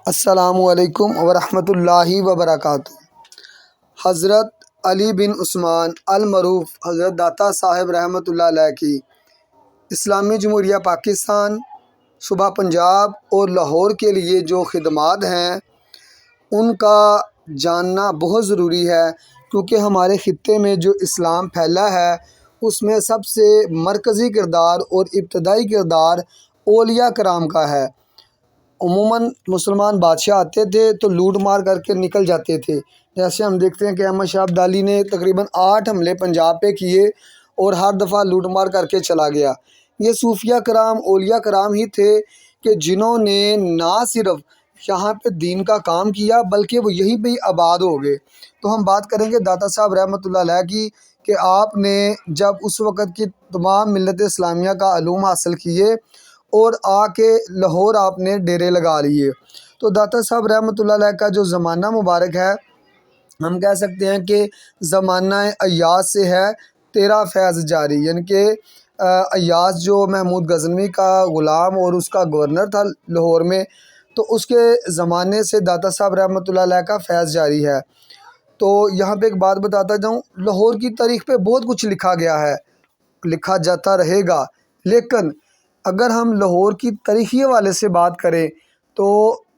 السلام علیکم ورحمۃ اللہ وبرکاتہ۔ حضرت علی بن عثمان المعروف حضرت داتا صاحب رحمۃ اللہ علیہ کی اسلامی جمہوریہ پاکستان صوبہ پنجاب اور لاہور کے لیے جو خدمات ہیں ان کا جاننا بہت ضروری ہے، کیونکہ ہمارے خطے میں جو اسلام پھیلا ہے اس میں سب سے مرکزی کردار اور ابتدائی کردار اولیاء کرام کا ہے۔ عموماً مسلمان بادشاہ آتے تھے تو لوٹ مار کر کے نکل جاتے تھے، جیسے ہم دیکھتے ہیں کہ احمد شاہ ابدالی نے تقریباً 8 حملے پنجاب پہ کیے اور ہر دفعہ لوٹ مار کر کے چلا گیا۔ یہ صوفیہ کرام اولیاء کرام ہی تھے کہ جنہوں نے نہ صرف یہاں پہ دین کا کام کیا بلکہ وہ یہیں پہ ہی آباد ہو گئے۔ تو ہم بات کریں گے داتا صاحب رحمۃ اللہ علیہ کی کہ آپ نے جب اس وقت کی تمام ملت اسلامیہ کا علوم حاصل کیے اور آ کے لاہور آپ نے ڈیرے لگا لیے، تو داتا صاحب رحمۃ اللہ علیہ کا جو زمانہ مبارک ہے ہم کہہ سکتے ہیں کہ زمانہ ایاز سے ہے 13 فیض جاری، یعنی کہ ایاز جو محمود غزنوی کا غلام اور اس کا گورنر تھا لاہور میں، تو اس کے زمانے سے داتا صاحب رحمۃ اللہ علیہ کا فیض جاری ہے۔ تو یہاں پہ ایک بات بتاتا جاؤں، لاہور کی تاریخ پہ بہت کچھ لکھا گیا ہے، لکھا جاتا رہے گا، لیکن اگر ہم لاہور کی تاریخی حوالے سے بات کریں تو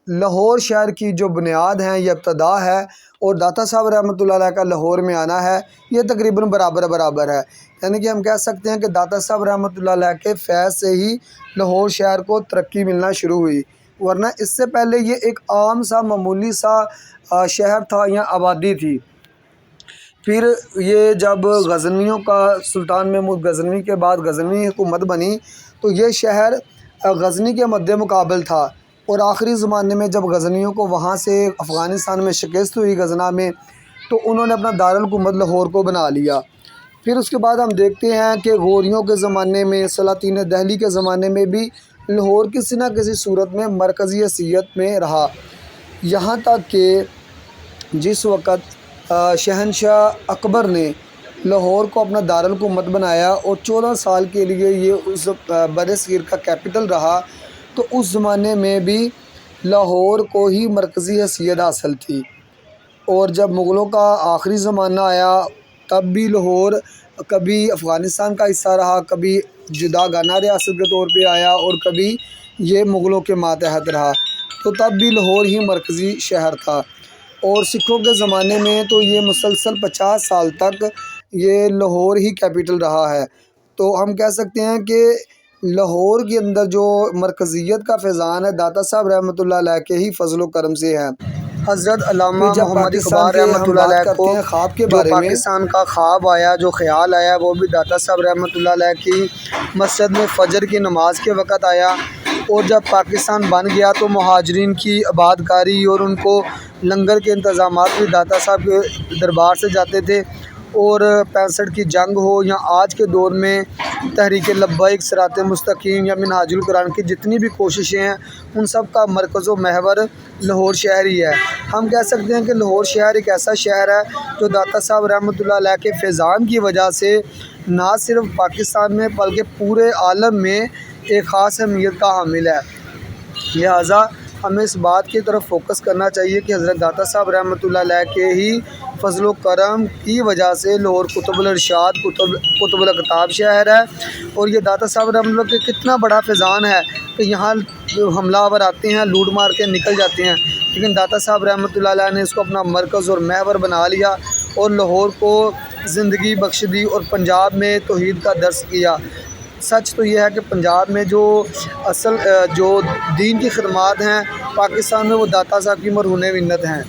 لاہور شہر کی جو بنیاد ہیں یہ ابتدا ہے، اور داتا صاحب رحمۃ اللہ علیہ کا لاہور میں آنا ہے یہ تقریباً برابر ہے۔ یعنی کہ ہم کہہ سکتے ہیں کہ داتا صاحب رحمۃ اللہ علیہ کے فیض سے ہی لاہور شہر کو ترقی ملنا شروع ہوئی، ورنہ اس سے پہلے یہ ایک عام سا معمولی سا شہر تھا یا آبادی تھی۔ پھر یہ جب غزنویوں کا سلطان محمود غزنوی کے بعد غزنوی حکومت بنی تو یہ شہر غزنی کے مد مقابل تھا، اور آخری زمانے میں جب غزنیوں کو وہاں سے افغانستان میں شکست ہوئی غزنہ میں، تو انہوں نے اپنا دارالحکومت لاہور کو بنا لیا۔ پھر اس کے بعد ہم دیکھتے ہیں کہ غوریوں کے زمانے میں، سلاطین دہلی کے زمانے میں بھی لاہور کسی نہ کسی صورت میں مرکزی حیثیت میں رہا، یہاں تک کہ جس وقت شہنشاہ اکبر نے لاہور کو اپنا دارالحکومت بنایا اور 14 سال کے لیے یہ اس بر صغیر کا کیپٹل رہا، تو اس زمانے میں بھی لاہور کو ہی مرکزی حیثیت حاصل تھی۔ اور جب مغلوں کا آخری زمانہ آیا تب بھی لاہور کبھی افغانستان کا حصہ رہا، کبھی جدا گانہ ریاست کے طور پہ آیا، اور کبھی یہ مغلوں کے ماتحت رہا، تو تب بھی لاہور ہی مرکزی شہر تھا۔ اور سکھوں کے زمانے میں تو یہ مسلسل 50 سال تک یہ لاہور ہی کیپٹل رہا ہے۔ تو ہم کہہ سکتے ہیں کہ لاہور کے اندر جو مرکزیت کا فیضان ہے داتا صاحب رحمۃ اللہ علیہ کے ہی فضل و کرم سے ہے۔ حضرت علامہ محمد اقبال رحمۃ اللہ علیہ کو خواب کے بارے میں پاکستان کا خواب آیا، جو خیال آیا، وہ بھی داتا صاحب رحمۃ اللہ علیہ کی مسجد میں فجر کی نماز کے وقت آیا، اور جب پاکستان بن گیا تو مہاجرین کی آبادکاری اور ان کو لنگر کے انتظامات بھی داتا صاحب کے دربار سے جاتے تھے۔ اور 65 کی جنگ ہو یا آج کے دور میں تحریک لبیک، صراط مستقیم یا منہاج القرآن کی جتنی بھی کوششیں ہیں ان سب کا مرکز و محور لاہور شہر ہی ہے۔ ہم کہہ سکتے ہیں کہ لاہور شہر ایک ایسا شہر ہے جو داتا صاحب رحمۃ اللہ علیہ کے فیضان کی وجہ سے نہ صرف پاکستان میں بلکہ پورے عالم میں ایک خاص اہمیت کا حامل ہے۔ لہٰذا ہمیں اس بات کی طرف فوکس کرنا چاہیے کہ حضرت داتا صاحب رحمۃ اللہ علیہ کے ہی فضل و کرم کی وجہ سے لاہور قطب الارشاد، قطب الاقطاب شہر ہے، اور یہ داتا صاحب رحمۃ اللہ کے کتنا بڑا فیضان ہے کہ یہاں حملہ آور آتے ہیں، لوٹ مار کے نکل جاتے ہیں، لیکن داتا صاحب رحمۃ اللہ علیہ نے اس کو اپنا مرکز اور محور بنا لیا اور لاہور کو زندگی بخش دی اور پنجاب میں توحید کا درس کیا۔ سچ تو یہ ہے کہ پنجاب میں جو اصل جو دین کی خدمات ہیں پاکستان میں وہ داتا صاحب کی مرہون منت ہیں۔